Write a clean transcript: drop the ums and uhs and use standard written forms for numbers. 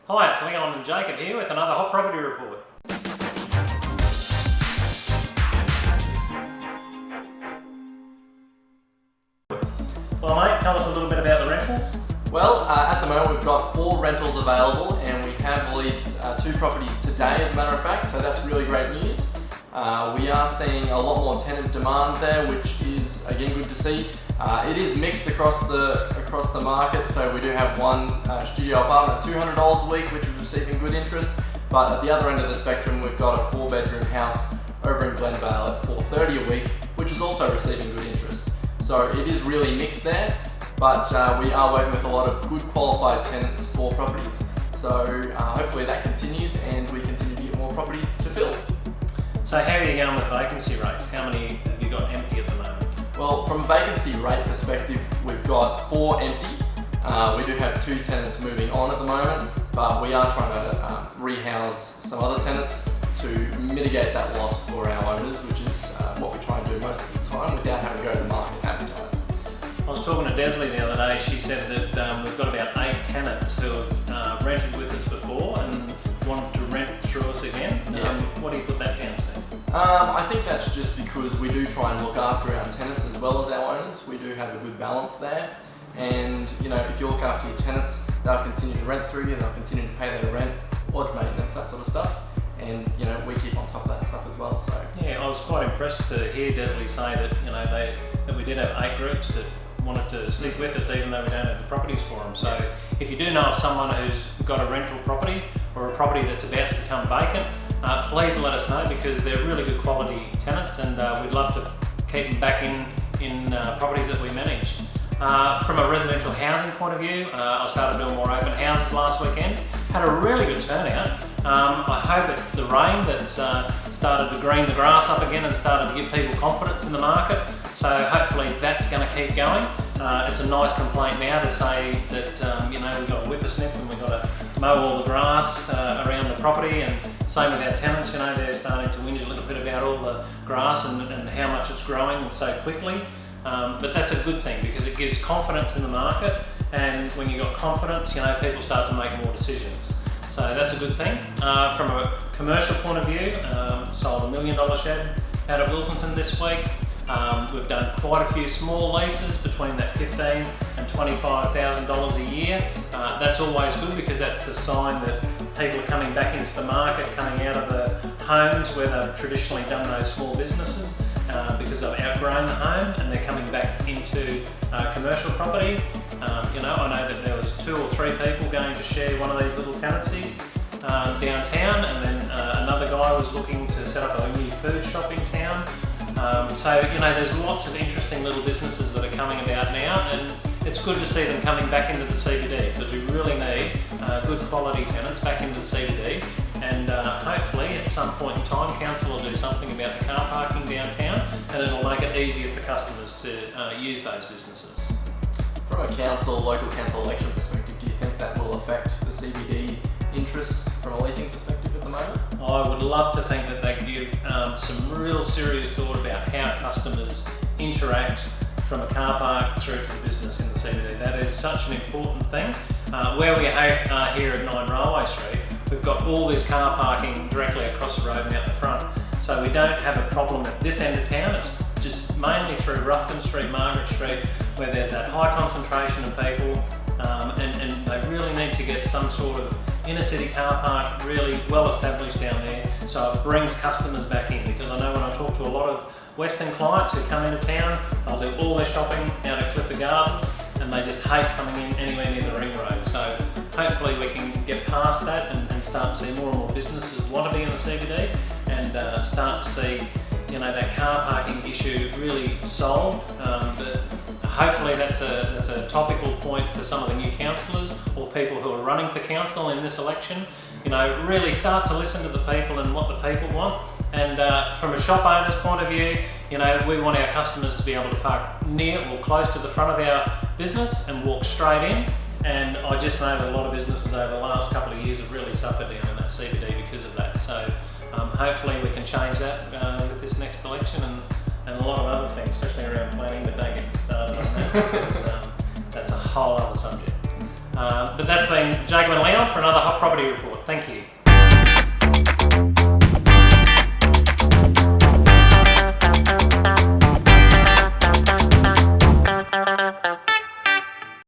Hi, it's Leon and Jacob here with another Hot Property Report. Well mate, tell us a little bit about the rentals. Well, at the moment we've got 4 rentals available and we have leased 2 properties today as a matter of fact, so that's really great news. We are seeing a lot more tenant demand there, which is again good to see. It is mixed across the market, so we do have one studio apartment at $200 a week, which is receiving good interest. But at the other end of the spectrum, we've got a 4-bedroom house over in Glenvale at $430 a week, which is also receiving good interest. So it is really mixed there, but we are working with a lot of good qualified tenants for properties. So hopefully that continues and we continue to get more properties to fill. So how are you going with vacancy rates? How many have you got empty at the moment? Well, from a vacancy rate perspective, we've got 4 empty. We do have 2 tenants moving on at the moment, but we are trying to rehouse some other tenants to mitigate that loss for our owners, which is what we try and do most of the time without having to go to the market and advertise. I was talking to Desley the other day. She said that we've got about 8 tenants who have rented with us before and wanted to rent through us again. Yeah. What do you put that down to? I think that's just because we do try and look after our tenants as well as our owners. We do have a good balance there. And you know, if you look after your tenants, they'll continue to rent through you, they'll continue to pay their rent, lodge maintenance, that sort of stuff. And you know, we keep on top of that stuff as well. So yeah, I was quite impressed to hear Desley say that that we did have 8 groups that wanted to stick with us even though we don't have the properties for them. So if you do know of someone who's got a rental property or a property that's about to become vacant, please let us know, because they're really good quality tenants and we'd love to keep them back in properties that we manage. From a residential housing point of view, I started doing more open houses last weekend. Had a really good turnout. I hope it's the rain that's started to green the grass up again and started to give people confidence in the market. So hopefully that's going to keep going. It's a nice complaint now to say that we've got a whippersnip and we've got to mow all the grass around the property, and same with our tenants. They're starting to whinge a little bit about all the grass and how much it's growing so quickly. But that's a good thing because it gives confidence in the market, and when you've got confidence, people start to make more decisions. So that's a good thing. From a commercial point of view, sold $1 million shed out of Wilsonton this week. We've done quite a few small leases between that $15,000 and $25,000 a year. That's always good because that's a sign that people are coming back into the market, coming out of the homes where they've traditionally done those small businesses because they've outgrown the home and they're coming back into commercial property. I know that there was 2 or 3 people going to share one of these little tenancies downtown, and then another guy was looking to set up a new food shop in town. There's lots of interesting little businesses that are coming about now, and it's good to see them coming back into the CBD because we really need good quality tenants back into the CBD, and hopefully at some point in time council will do something about the car parking downtown, and it'll make it easier for customers to use those businesses. from a local council election perspective, do you think that will affect the CBD interest from a leasing perspective at the moment? I would love to think that they give some real serious thought about how customers interact from a car park through to the business in the CBD. That is such an important thing. Where we are here at 9 Railway Street, we've got all this car parking directly across the road and out the front. So we don't have a problem at this end of town. It's just mainly through Ruffton Street, Margaret Street, where there's that high concentration of people, and they really need to get some sort of inner city car park really well established down there so it brings customers back in, because I know when I talk to a lot of Western clients who come into town, they'll do all their shopping out at Clifford Gardens and they just hate coming in anywhere near the ring road. So hopefully we can get past that and start to see more and more businesses want to be in the CBD and start to see that car parking issue really solved. But hopefully that's a topical point for some of the new councillors or people who are running for council in this election. Really start to listen to the people and what the people want. And from a shop owner's point of view, we want our customers to be able to park near or close to the front of our business and walk straight in. And I just know that a lot of businesses over the last couple of years have really suffered down in that CBD because of that. So hopefully we can change that with this next election and a lot of other things, especially around planning, but don't get me started on that because that's a whole other subject. But that's been Jacob and Leon for another Hot Property Report. Thank you.